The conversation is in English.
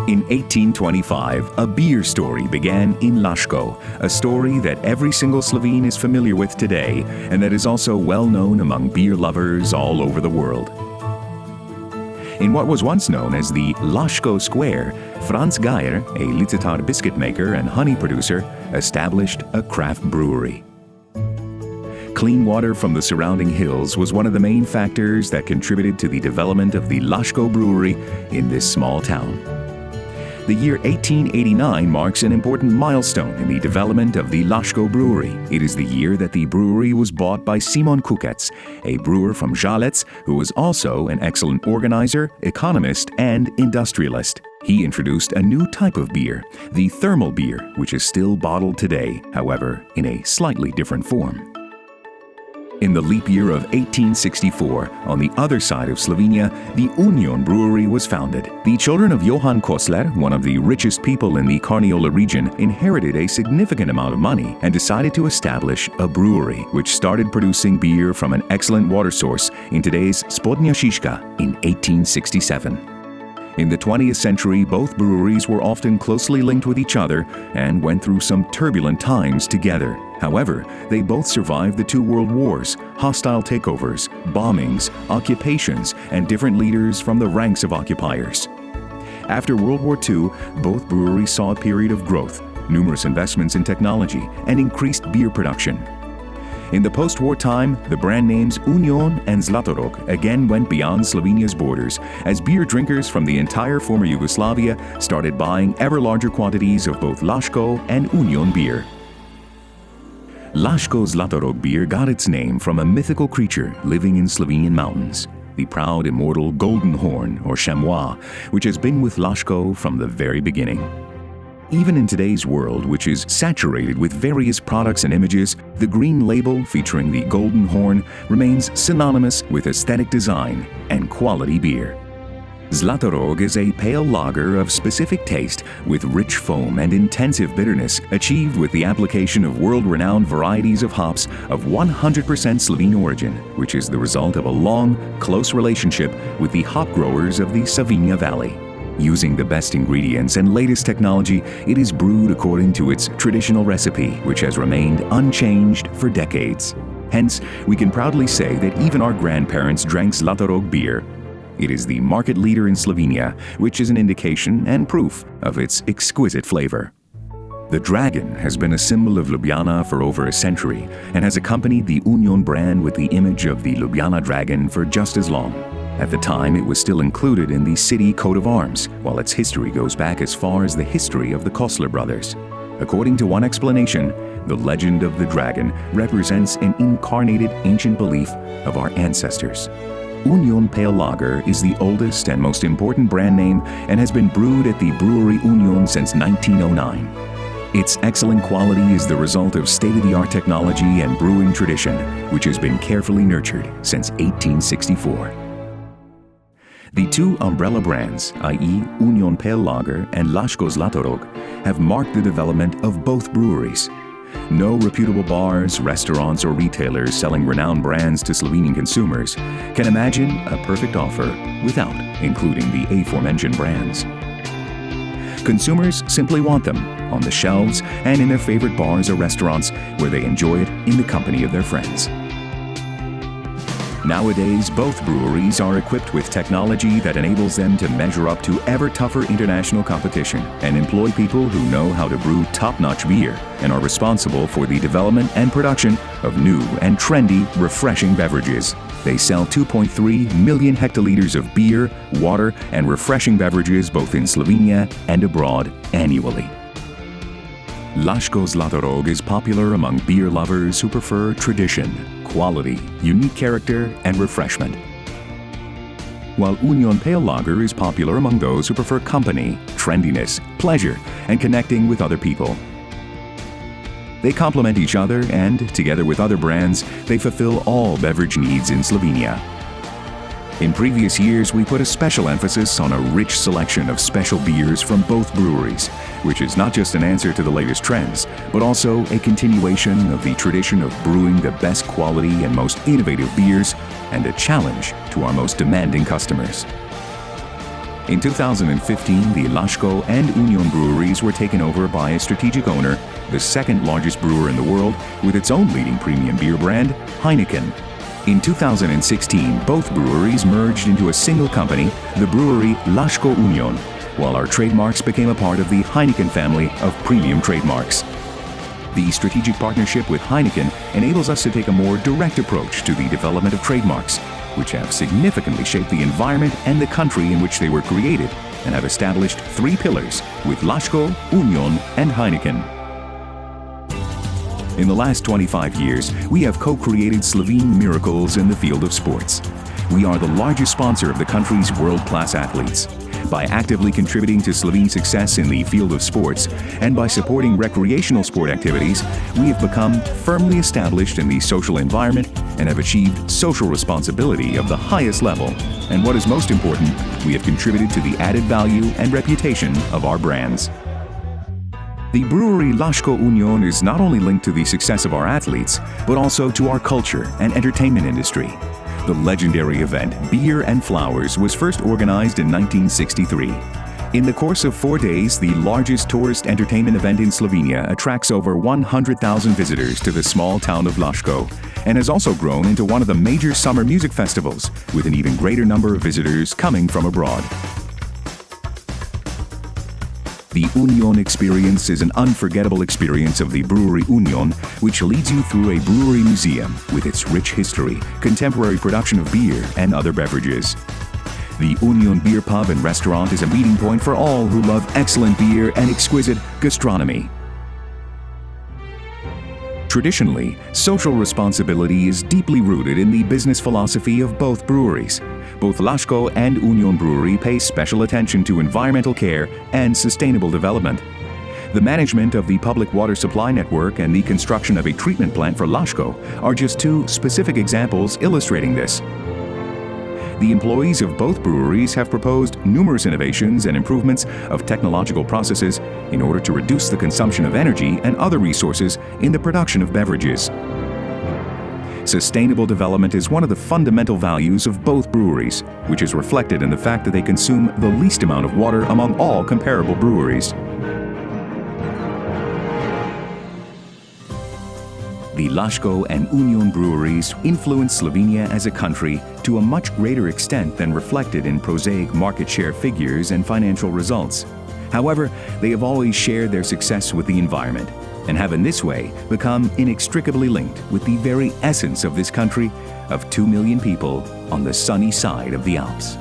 In 1825, a beer story began in Laško, a story that every single Slovene is familiar with today and that is also well known among beer lovers all over the world. In what was once known as the Laško Square, Franz Geyer, a Licetar biscuit maker and honey producer, established a craft brewery. Clean water from the surrounding hills was one of the main factors that contributed to the development of the Laško brewery in this small town. The year 1889 marks an important milestone in the development of the Laško brewery. It is the year that the brewery was bought by Simon Kukec, a brewer from Žalec who was also an excellent organizer, economist, and industrialist. He introduced a new type of beer, the thermal beer, which is still bottled today, however, in a slightly different form. In the leap year of 1864, on the other side of Slovenia, the Union Brewery was founded. The children of Johann Kosler, one of the richest people in the Carniola region, inherited a significant amount of money and decided to establish a brewery, which started producing beer from an excellent water source in today's Spodnja Šiška in 1867. In the 20th century, both breweries were often closely linked with each other and went through some turbulent times together. However, they both survived the two world wars, hostile takeovers, bombings, occupations, and different leaders from the ranks of occupiers. After World War II, both breweries saw a period of growth, numerous investments in technology, and increased beer production. In the post-war time, the brand names Union and Zlatorog again went beyond Slovenia's borders as beer drinkers from the entire former Yugoslavia started buying ever larger quantities of both Laško and Union beer. Laško Zlatorog beer got its name from a mythical creature living in Slovenian mountains, the proud immortal golden horn or chamois, which has been with Laško from the very beginning. Even in today's world, which is saturated with various products and images, the green label featuring the golden horn remains synonymous with aesthetic design and quality beer. Zlatorog is a pale lager of specific taste with rich foam and intensive bitterness achieved with the application of world-renowned varieties of hops of 100% Slovene origin, which is the result of a long, close relationship with the hop growers of the Savinja Valley. Using the best ingredients and latest technology, it is brewed according to its traditional recipe, which has remained unchanged for decades. Hence, we can proudly say that even our grandparents drank Zlatorog beer. It is the market leader in Slovenia, which is an indication and proof of its exquisite flavor. The dragon has been a symbol of Ljubljana for over a century and has accompanied the Union brand with the image of the Ljubljana dragon for just as long. At the time, it was still included in the city coat of arms, while its history goes back as far as the history of the Kosler brothers. According to one explanation, the legend of the dragon represents an incarnated ancient belief of our ancestors. Union Pale Lager is the oldest and most important brand name and has been brewed at the brewery Union since 1909. Its excellent quality is the result of state-of-the-art technology and brewing tradition, which has been carefully nurtured since 1864. The two umbrella brands, i.e. Union Pale Lager and Laško Zlatorog, have marked the development of both breweries. No reputable bars, restaurants, or retailers selling renowned brands to Slovenian consumers can imagine a perfect offer without including the aforementioned brands. Consumers simply want them on the shelves and in their favorite bars or restaurants where they enjoy it in the company of their friends. Nowadays, both breweries are equipped with technology that enables them to measure up to ever tougher international competition and employ people who know how to brew top-notch beer and are responsible for the development and production of new and trendy, refreshing beverages. They sell 2.3 million hectoliters of beer, water, and refreshing beverages both in Slovenia and abroad annually. Laško Zlatorog is popular among beer lovers who prefer tradition, quality, unique character, and refreshment. While Union Pale Lager is popular among those who prefer company, trendiness, pleasure, and connecting with other people. They complement each other and, together with other brands, they fulfill all beverage needs in Slovenia. In previous years, we put a special emphasis on a rich selection of special beers from both breweries, which is not just an answer to the latest trends, but also a continuation of the tradition of brewing the best quality and most innovative beers and a challenge to our most demanding customers. In 2015, the Laško and Union breweries were taken over by a strategic owner, the second largest brewer in the world, with its own leading premium beer brand, Heineken. In 2016, both breweries merged into a single company, the brewery Laško Union, while our trademarks became a part of the Heineken family of premium trademarks. The strategic partnership with Heineken enables us to take a more direct approach to the development of trademarks, which have significantly shaped the environment and the country in which they were created, and have established three pillars with Laško, Union, and Heineken. In the last 25 years, we have co-created Slovene miracles in the field of sports. We are the largest sponsor of the country's world-class athletes. By actively contributing to Slovene success in the field of sports and by supporting recreational sport activities, we have become firmly established in the social environment and have achieved social responsibility of the highest level. And what is most important, we have contributed to the added value and reputation of our brands. The brewery Laško Union is not only linked to the success of our athletes, but also to our culture and entertainment industry. The legendary event, Beer and Flowers, was first organized in 1963. In the course of 4 days, the largest tourist entertainment event in Slovenia attracts over 100,000 visitors to the small town of Laško, and has also grown into one of the major summer music festivals, with an even greater number of visitors coming from abroad. The Union experience is an unforgettable experience of the brewery Union, which leads you through a brewery museum with its rich history, contemporary production of beer, and other beverages. The Union Beer Pub and Restaurant is a meeting point for all who love excellent beer and exquisite gastronomy. Traditionally, social responsibility is deeply rooted in the business philosophy of both breweries. Both Laško and Union Brewery pay special attention to environmental care and sustainable development. The management of the public water supply network and the construction of a treatment plant for Laško are just two specific examples illustrating this. The employees of both breweries have proposed numerous innovations and improvements of technological processes in order to reduce the consumption of energy and other resources in the production of beverages. Sustainable development is one of the fundamental values of both breweries, which is reflected in the fact that they consume the least amount of water among all comparable breweries. The Laško and Union breweries influence Slovenia as a country to a much greater extent than reflected in prosaic market share figures and financial results. However, they have always shared their success with the environment, and have in this way become inextricably linked with the very essence of this country of 2 million people on the sunny side of the Alps.